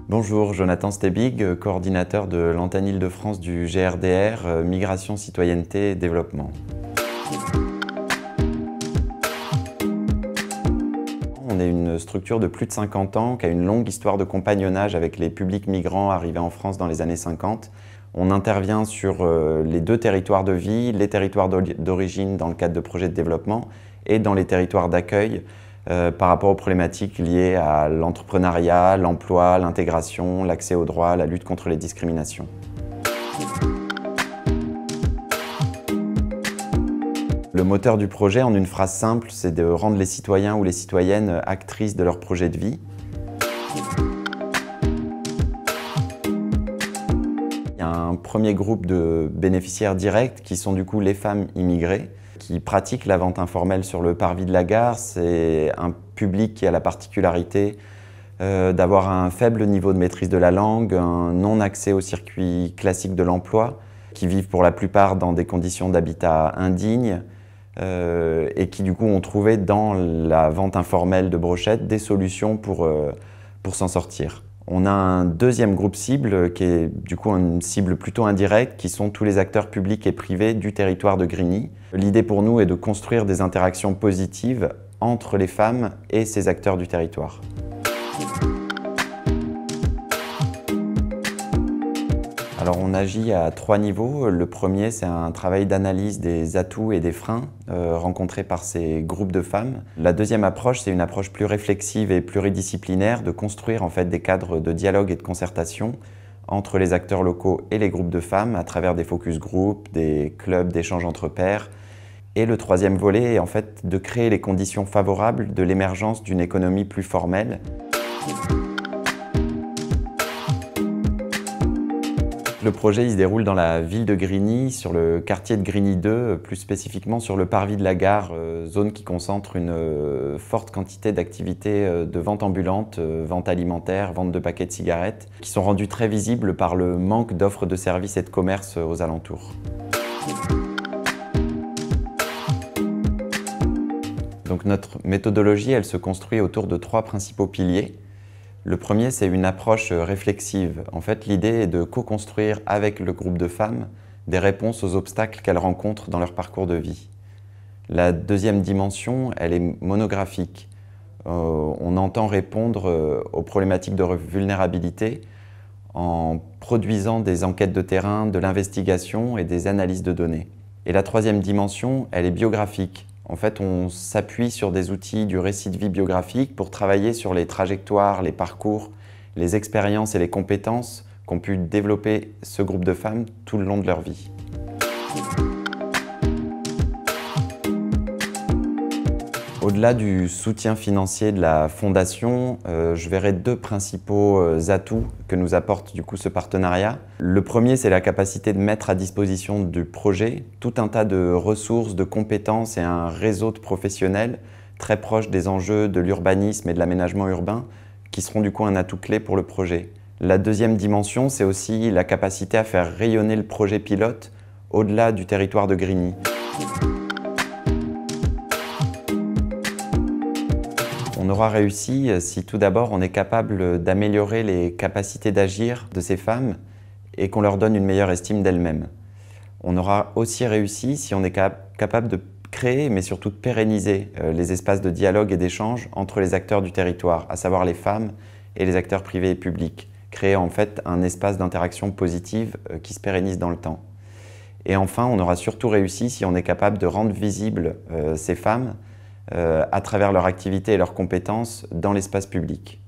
Bonjour, Jonathan Stebig, coordinateur de l'antenne Île-de-France du GRDR, Migration, Citoyenneté et Développement. On est une structure de plus de 50 ans qui a une longue histoire de compagnonnage avec les publics migrants arrivés en France dans les années 50. On intervient sur les deux territoires de vie, les territoires d'origine dans le cadre de projets de développement et dans les territoires d'accueil par rapport aux problématiques liées à l'entrepreneuriat, l'emploi, l'intégration, l'accès aux droits, la lutte contre les discriminations. Le moteur du projet, en une phrase simple, c'est de rendre les citoyens ou les citoyennes actrices de leur projet de vie. Il y a un premier groupe de bénéficiaires directs qui sont du coup les femmes immigrées qui pratiquent la vente informelle sur le parvis de la gare. C'est un public qui a la particularité d'avoir un faible niveau de maîtrise de la langue, un non-accès au circuit classique de l'emploi, qui vivent pour la plupart dans des conditions d'habitat indignes et qui du coup ont trouvé dans la vente informelle de brochettes des solutions pour s'en sortir. On a un deuxième groupe cible qui est du coup une cible plutôt indirecte, qui sont tous les acteurs publics et privés du territoire de Grigny. L'idée pour nous est de construire des interactions positives entre les femmes et ces acteurs du territoire. Alors on agit à 3 niveaux. Le premier, c'est un travail d'analyse des atouts et des freins rencontrés par ces groupes de femmes. La deuxième approche, c'est une approche plus réflexive et pluridisciplinaire de construire en fait des cadres de dialogue et de concertation entre les acteurs locaux et les groupes de femmes à travers des focus group, des clubs d'échange entre pairs. Et le troisième volet est en fait de créer les conditions favorables de l'émergence d'une économie plus formelle. Le projet il se déroule dans la ville de Grigny, sur le quartier de Grigny 2, plus spécifiquement sur le parvis de la gare, zone qui concentre une forte quantité d'activités de vente ambulante, vente alimentaire, vente de paquets de cigarettes, qui sont rendues très visibles par le manque d'offres de services et de commerce aux alentours. Donc notre méthodologie, elle se construit autour de 3 principaux piliers. Le premier, c'est une approche réflexive. En fait, l'idée est de co-construire avec le groupe de femmes des réponses aux obstacles qu'elles rencontrent dans leur parcours de vie. La deuxième dimension, elle est monographique. On entend répondre aux problématiques de vulnérabilité en produisant des enquêtes de terrain, de l'investigation et des analyses de données. Et la troisième dimension, elle est biographique. En fait, on s'appuie sur des outils du récit de vie biographique pour travailler sur les trajectoires, les parcours, les expériences et les compétences qu'ont pu développer ce groupe de femmes tout le long de leur vie. Au-delà du soutien financier de la Fondation, je verrai 2 principaux atouts que nous apporte du coup ce partenariat. Le premier, c'est la capacité de mettre à disposition du projet tout un tas de ressources, de compétences et un réseau de professionnels très proches des enjeux de l'urbanisme et de l'aménagement urbain qui seront du coup un atout clé pour le projet. La deuxième dimension, c'est aussi la capacité à faire rayonner le projet pilote au-delà du territoire de Grigny. On aura réussi si tout d'abord on est capable d'améliorer les capacités d'agir de ces femmes et qu'on leur donne une meilleure estime d'elles-mêmes. On aura aussi réussi si on est capable de créer, mais surtout de pérenniser les espaces de dialogue et d'échange entre les acteurs du territoire, à savoir les femmes et les acteurs privés et publics. Créer en fait un espace d'interaction positive qui se pérennise dans le temps. Et enfin, on aura surtout réussi si on est capable de rendre visibles ces femmes à travers leur activité et leurs compétences dans l'espace public.